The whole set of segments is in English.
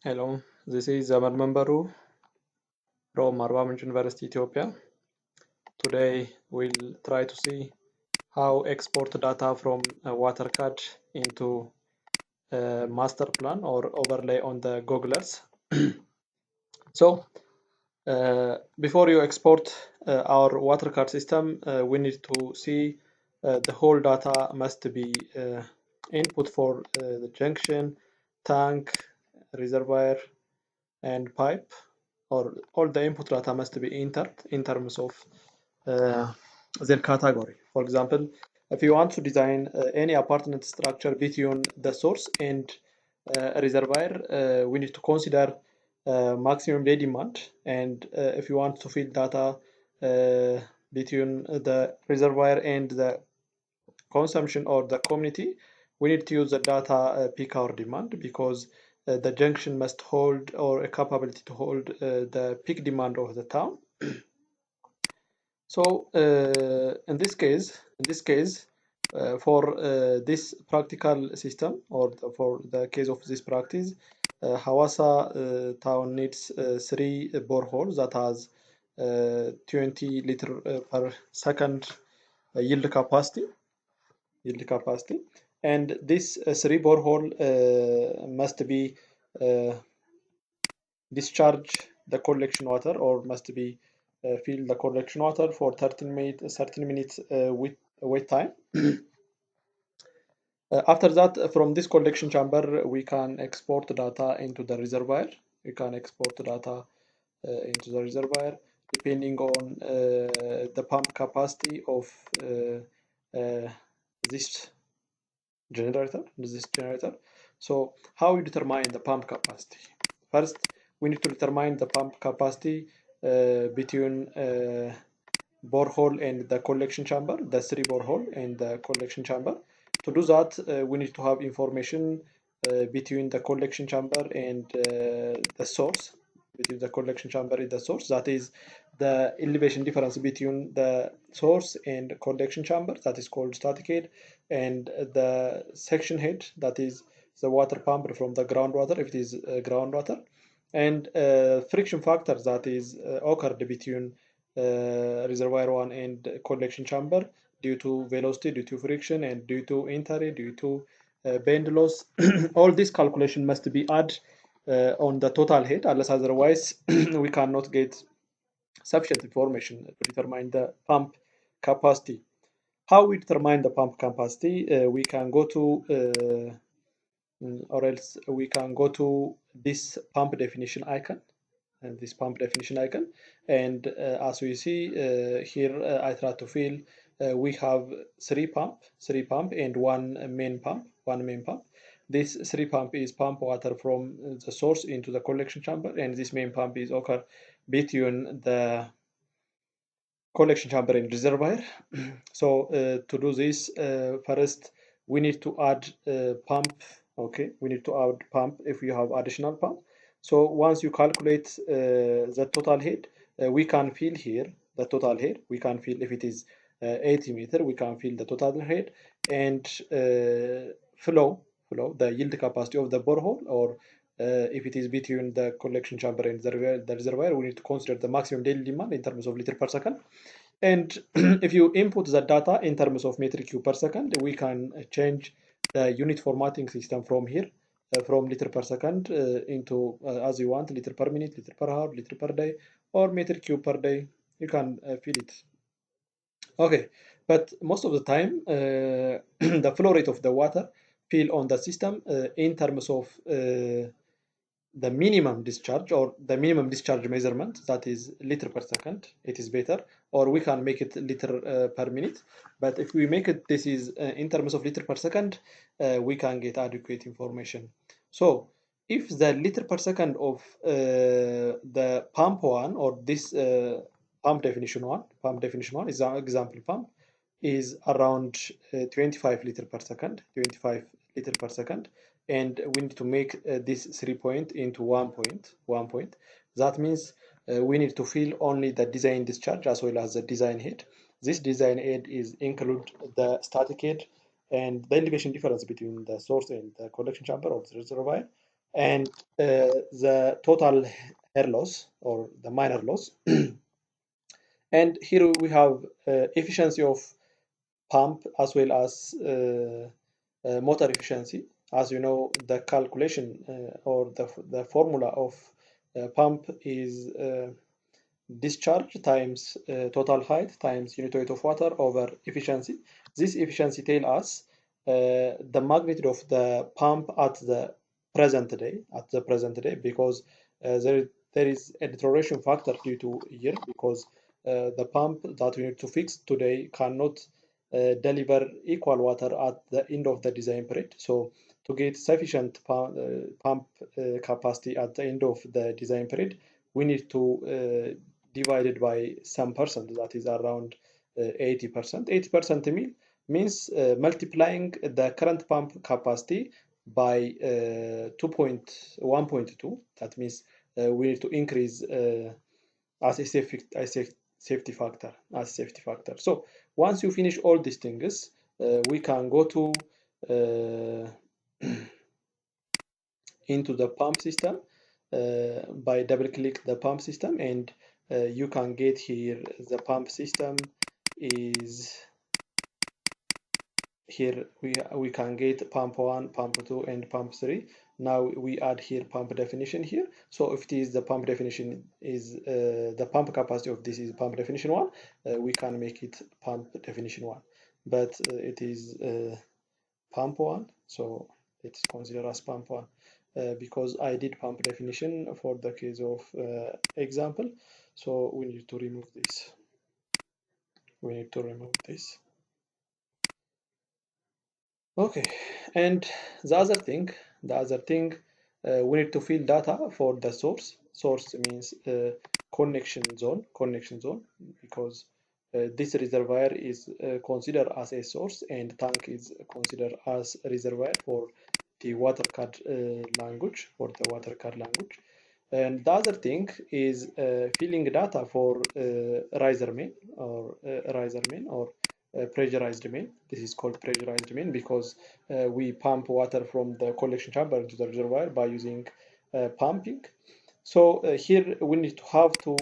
Hello, this is Zaman Mambaru from Arwamij University, Ethiopia. Today we'll try to see how export data from a water CAD into a master plan or overlay on the Google Earth. So before you export our water CAD system, we need to see the whole data must be input for the junction, tank, reservoir, and pipe, or all the input data must be entered in terms of their category. For example, if you want to design any apartment structure between the source and a reservoir, we need to consider maximum day demand. And if you want to feed data between the reservoir and the consumption or the community, we need to use the data peak hour demand, because the junction must hold or a capability to hold the peak demand of the town. So in this case, for this practical system, or for the case of this practice, Hawassa town needs 3 boreholes that has 20 liter per second yield capacity. And this 3 borehole must be uh, discharge the collection water, or must be fill the collection water for 13 minutes wait time. After that, from this collection chamber, we can export data into the reservoir. We can export data into the reservoir depending on the pump capacity of this generator. So how we determine the pump capacity? First, we need to determine the pump capacity between borehole and the collection chamber, the 3 borehole and the collection chamber. To do that, we need to have information between the collection chamber and the source, between the collection chamber and the source. That is the elevation difference between the source and collection chamber, that is called static head, and the section head, that is the water pumped from the groundwater, if it is groundwater, and friction factor that is occurred between reservoir 1 and collection chamber due to velocity, due to friction, and due to entry, due to bend loss. All this calculation must be added on the total head, unless otherwise we cannot get sufficient information to determine the pump capacity. How we determine the pump capacity? We can go to or else we can go to this pump definition icon, and this pump definition icon, and as we see here, I try to fill, we have three pump and one main pump. This three pump is pump water from the source into the collection chamber, and this main pump is occur between the collection chamber and reservoir. So to do this, first we need to add pump. Okay, we need to add pump if you have additional pump. So once you calculate the total head, we can fill here the total head. We can fill, if it is 80 meter, we can fill the total head, and flow the yield capacity of the borehole, or if it is between the collection chamber and the reservoir, we need to consider the maximum daily demand in terms of liter per second. And if you input the data in terms of metric cube per second, we can change the unit formatting system from here, from liter per second into as you want, liter per minute, liter per hour, liter per day, or meter cube per day. You can fill it. Okay, but most of the time, the flow rate of the water fill on the system in terms of the minimum discharge, or the minimum discharge measurement, that is liter per second, it is better, or we can make it liter per minute. But if we make it, this is in terms of liter per second, we can get adequate information. So if the liter per second of the pump one, or this pump definition one is an example pump, is around 25 liter per second, 25 liter per second, and we need to make this 3 point into 1 point. That means we need to fill only the design discharge as well as the design head. This design head is include the static head and the elevation difference between the source and the collection chamber or the reservoir, and the total hair loss or the minor loss. And here we have efficiency of pump as well as motor efficiency. As you know, the calculation or the formula of pump is discharge times total height times unit weight of water over efficiency. This efficiency tell us the magnitude of the pump at the present day, because there is a deterioration factor due to year, because the pump that we need to fix today cannot deliver equal water at the end of the design period. So to get sufficient pump capacity at the end of the design period, we need to divided by some percent, that is around 80%. 80% means multiplying the current pump capacity by 1.2. That means we need to increase as a safety factor, So once you finish all these things, we can go to into the pump system by double click the pump system, and you can get here the pump system is here. We can get pump 1, pump 2, and pump 3. Now we add here pump definition here. So if it is the pump definition is the pump capacity of this is pump definition 1, we can make it pump definition 1, but it is pump 1, so it's considered as pump 1 because I did pump definition for the case of example. So we need to remove this. Okay, and the other thing, we need to fill data for the source. Source means connection zone, because this reservoir is considered as a source, and tank is considered as a reservoir for the water CAD language, And the other thing is filling data for riser main or pressurized main. This is called pressurized main because we pump water from the collection chamber into the reservoir by using pumping. So here we need to have to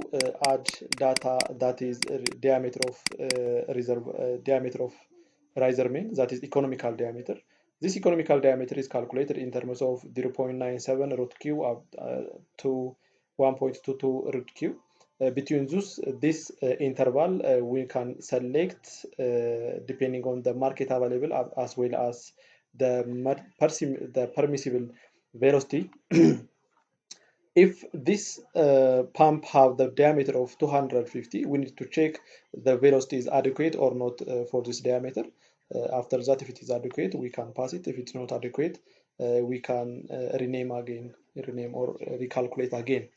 add data that is diameter of diameter of riser main, that is economical diameter. This economical diameter is calculated in terms of 0.97 root q up to 1.22 root q. Between this interval, we can select depending on the market available as well as the permissible velocity. If this pump have the diameter of 250, we need to check the velocity is adequate or not for this diameter. After that, if it is adequate, we can pass it. If it's not adequate, we can rename or recalculate again.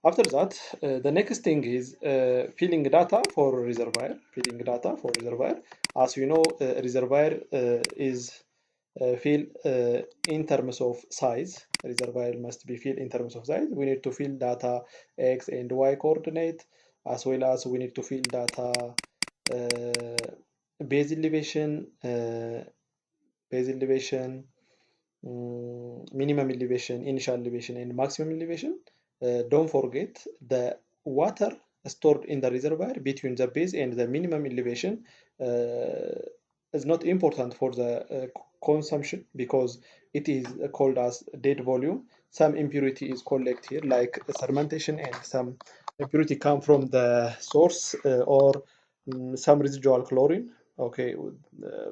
After that, the next thing is filling data for reservoir. As you know, reservoir is filled in terms of size. Reservoir must be filled in terms of size. We need to fill data x and y coordinate, as well as we need to fill data base elevation, minimum elevation, initial elevation, and maximum elevation. Don't forget the water stored in the reservoir between the base and the minimum elevation is not important for the consumption because it is called as dead volume. Some impurity is collected here, like fermentation, and some impurity come from the source or some residual chlorine. Okay,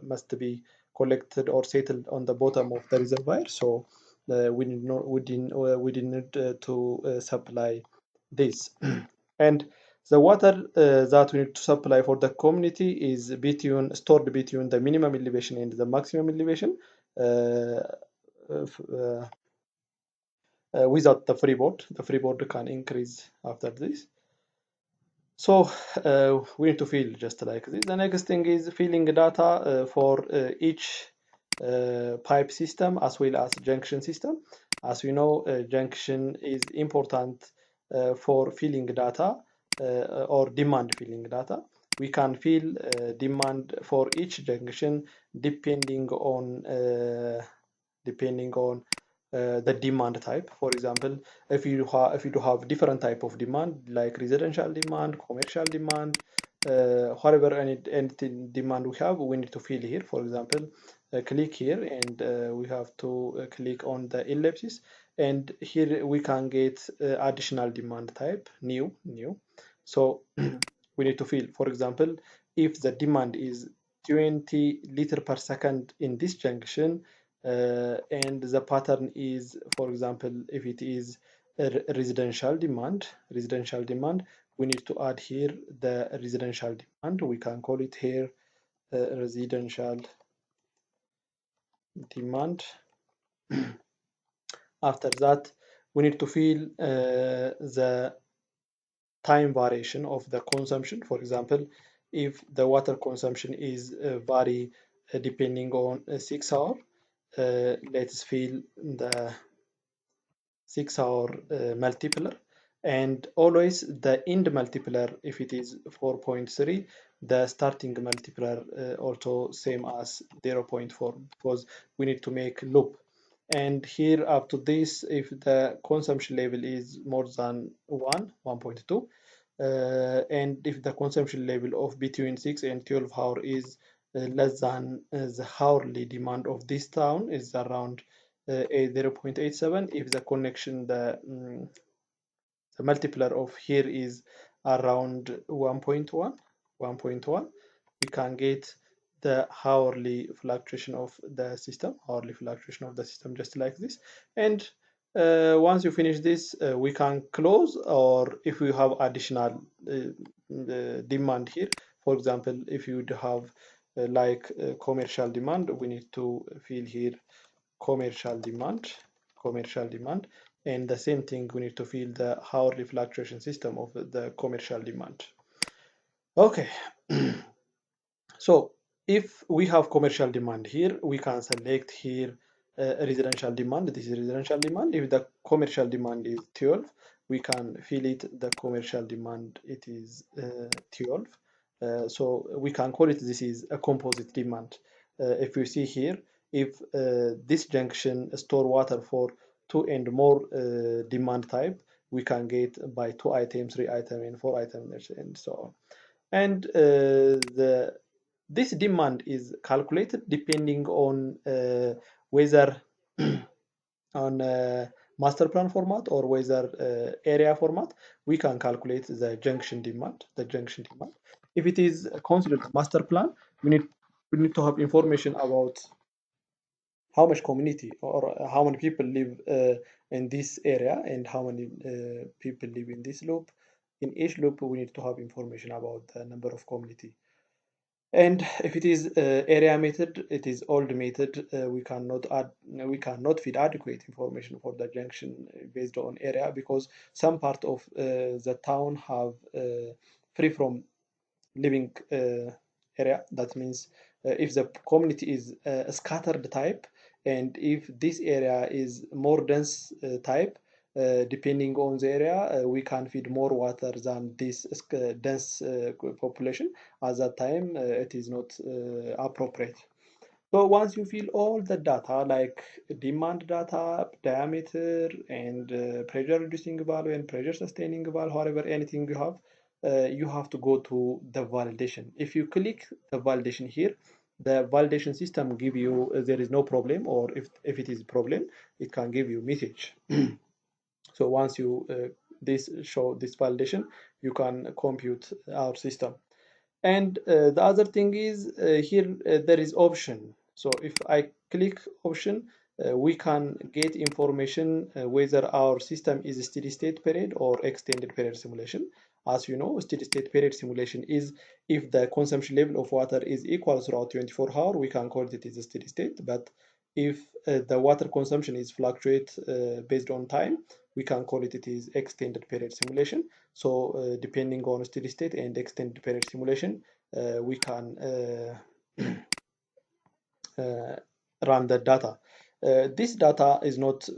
must be collected or settled on the bottom of the reservoir. So we didn't need to supply this. And the water that we need to supply for the community is stored between the minimum elevation and the maximum elevation without the freeboard. The freeboard can increase after this. So we need to fill just like this. The next thing is filling data for each pipe system as well as junction system. As we know, junction is important for filling data or demand filling data. We can fill demand for each junction depending on the demand type. For example, if you do have different type of demand like residential demand, commercial demand, whatever anything demand we have, we need to fill here. For example, click here and we have to click on the ellipsis, and here we can get additional demand type, new. So we need to fill. For example, if the demand is 20 liter per second in this junction, and the pattern is, for example, if it is a residential demand, we need to add here the residential demand. We can call it here residential demand. After that, we need to fill the time variation of the consumption. For example, if the water consumption is vary depending on 6 hours, let's fill the 6-hour multiplier, and always the end multiplier, if it is 4.3, the starting multiplier also same as 0.4, because we need to make loop. And here up to this, if the consumption level is more than 1.2, and if the consumption level of between 6 and 12 hour is less than the hourly demand of this town is around 0.87. If the connection, the multiplier of here is around 1.1, we can get the hourly fluctuation of the system, just like this. And once you finish this, we can close, or if we have additional demand here, for example, if you have like commercial demand, we need to fill here commercial demand, and the same thing, we need to fill the hourly fluctuation system of the commercial demand. Okay. So if we have commercial demand here, we can select here residential demand. This is residential demand. If the commercial demand is 12, we can fill it the commercial demand, it is 12. So we can call it, this is a composite demand. If you see here, if this junction store water for 2 and more demand type, we can get by 2 items, 3 items, and 4 items, and so on. And this demand is calculated depending on whether on master plan format or whether area format. We can calculate the junction demand. If it is considered master plan, we need to have information about how much community or how many people live in this area and how many people live in this loop. In each loop, we need to have information about the number of community. And if it is area method, it is old method. We cannot feed adequate information for the junction based on area, because some part of the town have free from living area. That means if the community is a scattered type, and if this area is more dense type, depending on the area, we can feed more water than this dense population. At that time, it is not appropriate. So once you fill all the data, like demand data, diameter, and pressure reducing value and pressure sustaining value, whatever anything you have to go to the validation. If you click the validation here, the validation system give you there is no problem, or if it is problem, it can give you message. So once you show this validation, you can compute our system. And the other thing is here there is option. So if I click option, we can get information whether our system is a steady state period or extended period simulation. As you know, steady state period simulation is if the consumption level of water is equal throughout 24 hours, we can call it is a steady state. But if the water consumption is fluctuate based on time, we can call it is extended period simulation. So depending on steady state and extended period simulation, we can run the data. This data is not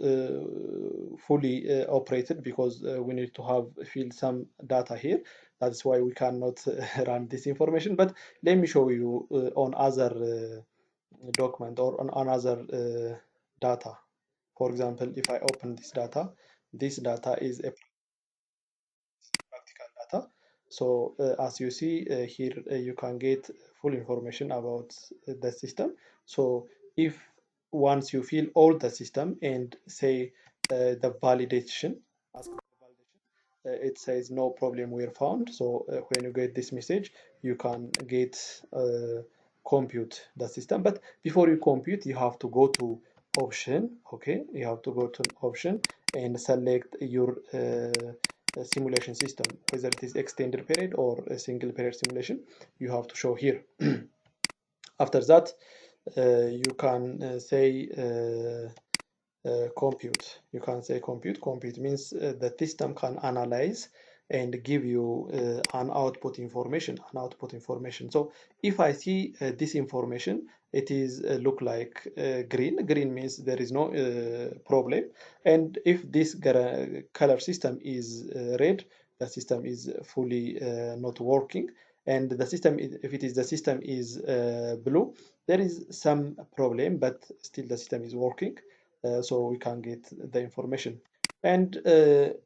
fully operated, because we need to have fill some data here. That's why we cannot run this information. But let me show you on other document or on another data. For example, if I open this data is a practical data. So as you see here, you can get full information about the system. So if once you fill all the system and say the validation, ask for validation, it says no problem were found. So when you get this message, you can get compute the system. But before you compute, you have to go to option. Okay, you have to go to option and select your simulation system, whether it is extended period or a single period simulation. You have to show here. After that, you can say compute. You can say compute. Compute means the system can analyze and give you an output information. So if I see this information, it is look like green. Green means there is no problem. And if this color system is red, the system is fully not working. And the system, if it is the system is blue, there is some problem, but still the system is working. So we can get the information. And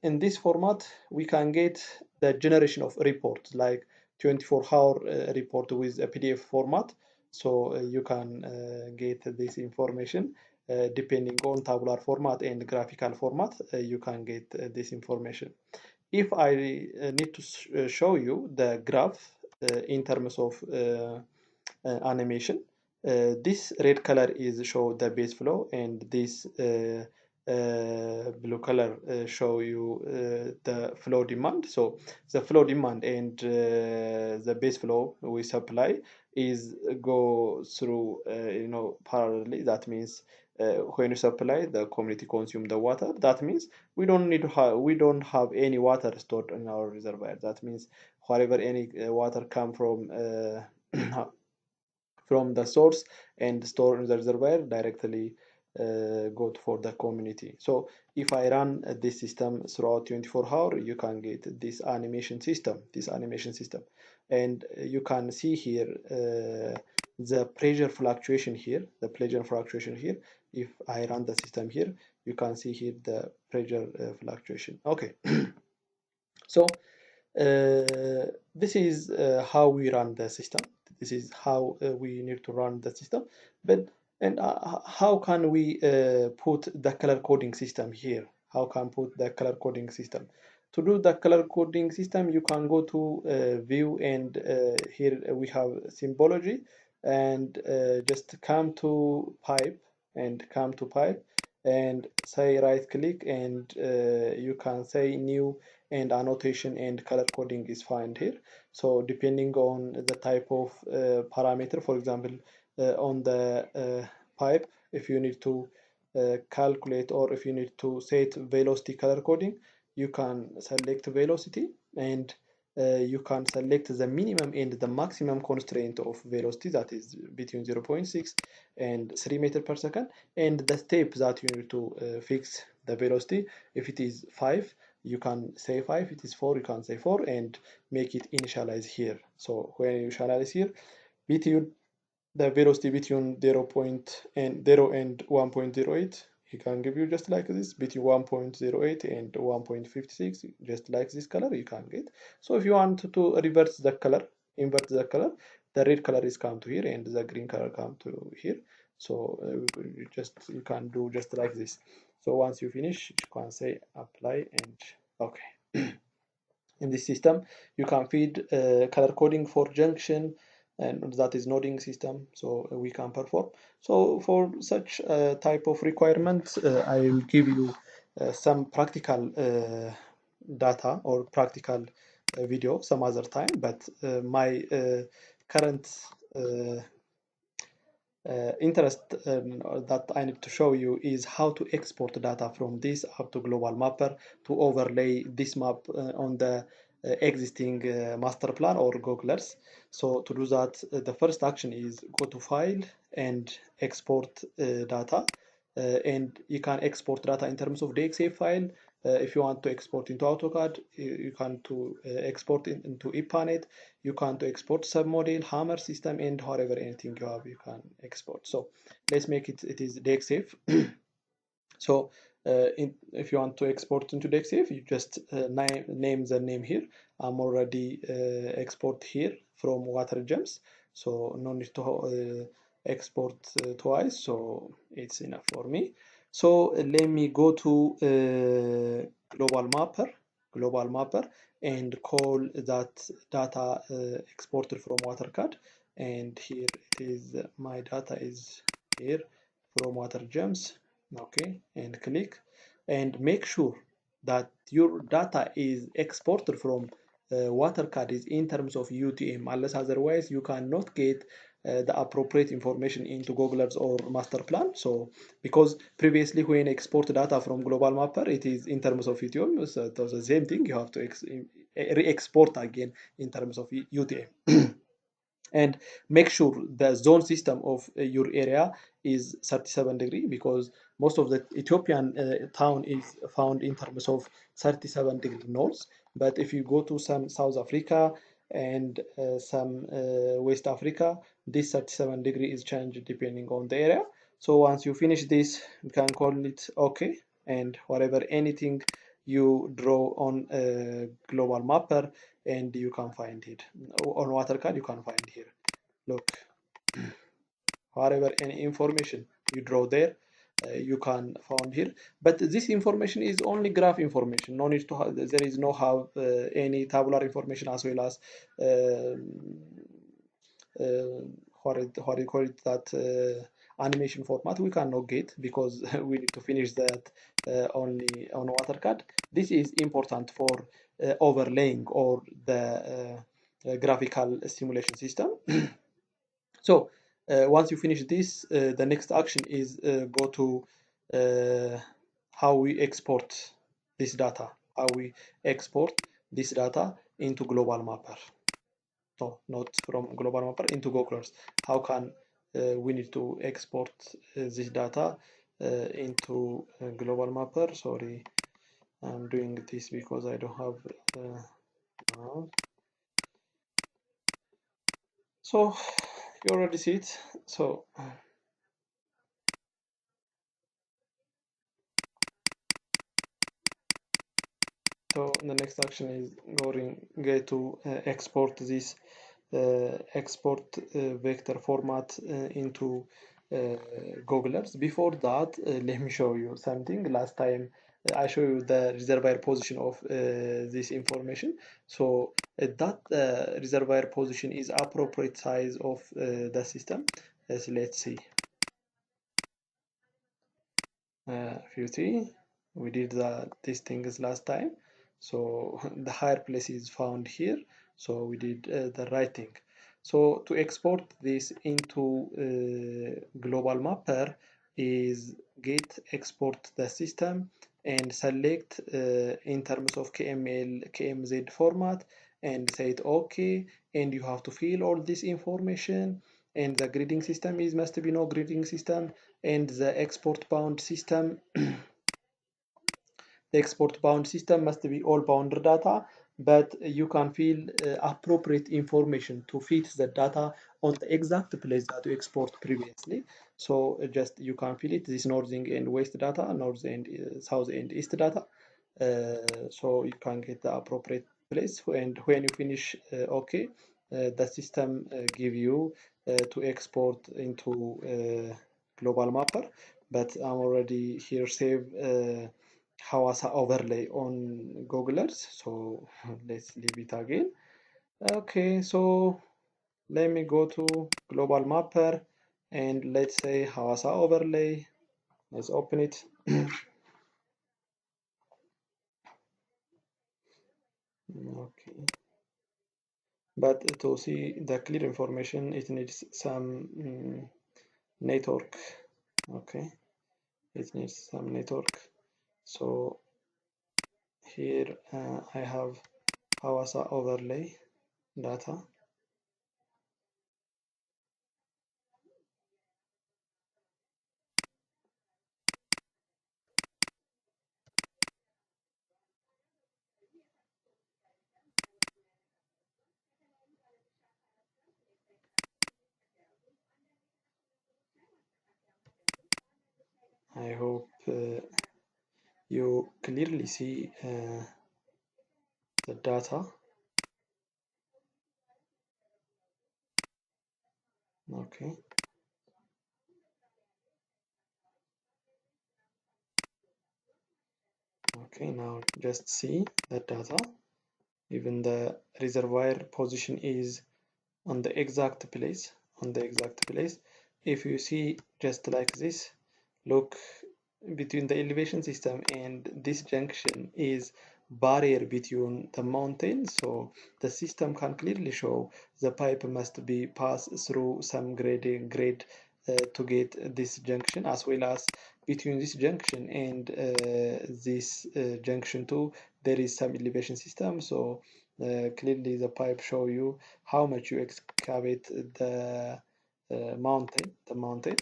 in this format, we can get the generation of reports like 24-hour report with a PDF format. So you can get this information depending on tabular format and graphical format. You can get this information. If I need to show you the graph in terms of animation, this red color is show the base flow, and this blue color show you the flow demand. So the flow demand and the base flow we supply is go through parallelly. That means when you supply, the community consume the water. That means we don't have any water stored in our reservoir. That means wherever any water come from the source and store in the reservoir directly go for the community. So if I run this system throughout 24 hours, you can get this animation system, and you can see here the pressure fluctuation here, If I run the system here, you can see here the pressure fluctuation. Okay. So this is how we run the system. This is how we need to run the system. But and how can we put the color coding system here? How can put the color coding system? To do the color coding system, you can go to view, and here we have symbology, and just come to pipe, and say right click, and you can say new, and annotation and color coding is found here. So depending on the type of parameter, for example, on the pipe, if you need to calculate, or if you need to set velocity color coding, you can select velocity, and you can select the minimum and the maximum constraint of velocity, that is between 0.6 and 3 meters per second, and the step that you need to fix the velocity. If it is 5, you can say 5. If it is 4, you can say 4, and make it initialize here. So when you initialize here, between the velocity between 0 and 1.08, he can give you just like this, between 1.08 and 1.56, just like this color you can get. So if you want to reverse the color, invert the color, the red color is come to here, and the green color come to here. So you can do just like this. So once you finish, you can say apply, and okay. In this system, you can feed color coding for junction, and that is noding system, so we can perform. So for such type of requirements, I will give you some practical data or practical video some other time, but my current uh, interest that I need to show you is how to export data from this up to global mapper to overlay this map on the existing master plan or Google Earth. So to do that, the first action is go to file and export data. And you can export data in terms of DXF file. If you want to export into AutoCAD, you can to export into EPANET. You can to export submodel, hammer system, and however anything you have, you can export. So let's make it is DXF. So if you want to export into the XF, you just name the name here. I'm already export here from water gems, so no need to export twice, so it's enough for me. So let me go to global mapper, and call that data exported from WaterCAD, and here it is. My data is here from water gems. Okay, and click, and make sure that your data is exported from WaterCAD is in terms of UTM, unless otherwise you cannot get the appropriate information into Google Earth or master plan. So because previously when export data from global mapper, it is in terms of UTM, so it was the same thing. You have to re-export again in terms of UTM. And make sure the zone system of your area is 37 degree, because most of the Ethiopian town is found in terms of 37-degree north. But if you go to some South Africa and some West Africa, this 37-degree is changed depending on the area. So once you finish this, you can call it OK, and whatever anything you draw on a global mapper, and you can find it on WaterCAD. You can find here. Look, whatever any information you draw there, you can find here. But this information is only graph information. No need to have, there is no have any tabular information, as well as what you call it, that animation format we cannot get, because we need to finish that only on WaterCAD. This is important for overlaying or the graphical simulation system. So once you finish this, the next action is go to how we export this data, how we export this data into global mapper. No, not from global mapper into Google Earth. How can we need to export this data into global mapper? Sorry, I'm doing this because I don't have so you already see it. So the next action is get to export this export vector format into Google Earth. Before that, let me show you something. Last time I showed you the reservoir position of this information. So that reservoir position is appropriate size of the system. As let's see. If you see, we did these things last time, so the higher place is found here, so we did the right thing. So to export this into global mapper is get export the system, and select in terms of KML KMZ format, and say it OK, and you have to fill all this information, and the grading system is must be no grading system, and the export bound system the export bound system must be all bounded data, but you can fill appropriate information to fit the data on the exact place that you export previously. So just you can fill it, this northern and west data, north and south and east data, so you can get the appropriate place. And when you finish OK, the system give you to export into global mapper. But I'm already here save Hawassa overlay on Google Earth, so let's leave it again. Okay, so let me go to global mapper, and let's say Hawassa overlay. Let's open it. Okay, but to see the clear information, it needs some network. Okay, it needs some network. So here I have Hawassa overlay data. I hope you clearly see the data. Okay, okay, now just see the data. Even the reservoir position is on the exact place, on the exact place. If you see just like this, look, between the elevation system and this junction is barrier between the mountain, so the system can clearly show the pipe must be passed through some grade to get this junction, as well as between this junction and this junction 2 there is some elevation system. So clearly the pipe show you how much you excavate the mountain,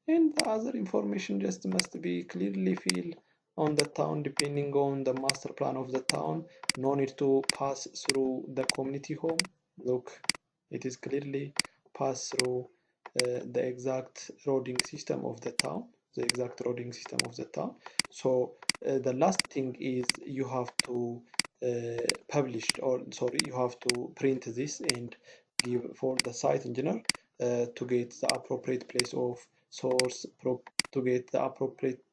and the other information just must be clearly filled on the town depending on the master plan of the town. No need to pass through the community home. Look, it is clearly pass through the exact roading system of the town, the exact roading system of the town. So the last thing is you have to publish, or sorry, you have to print this and give for the site engineer to get the appropriate place of source, to get the appropriate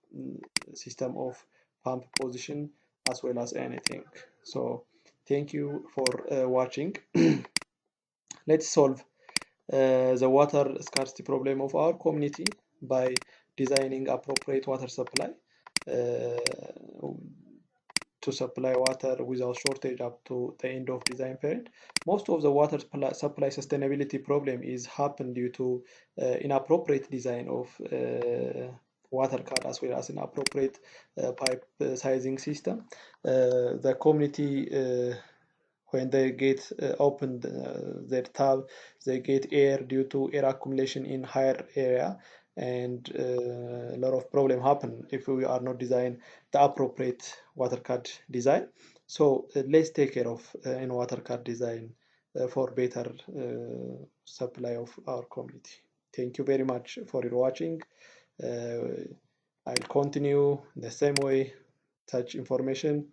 system of pump position, as well as anything. So thank you for watching. Let's solve the water scarcity problem of our community by designing appropriate water supply to supply water without shortage up to the end of design period. Most of the water supply sustainability problem is happen due to inappropriate design of water card, as well as inappropriate pipe sizing system. The community when they get open their tap, they get air due to air accumulation in higher area, and a lot of problem happen if we are not design the appropriate water card design. So let's take care of in water card design for better supply of our community. Thank you very much for your watching. uh, I'll continue the same way such information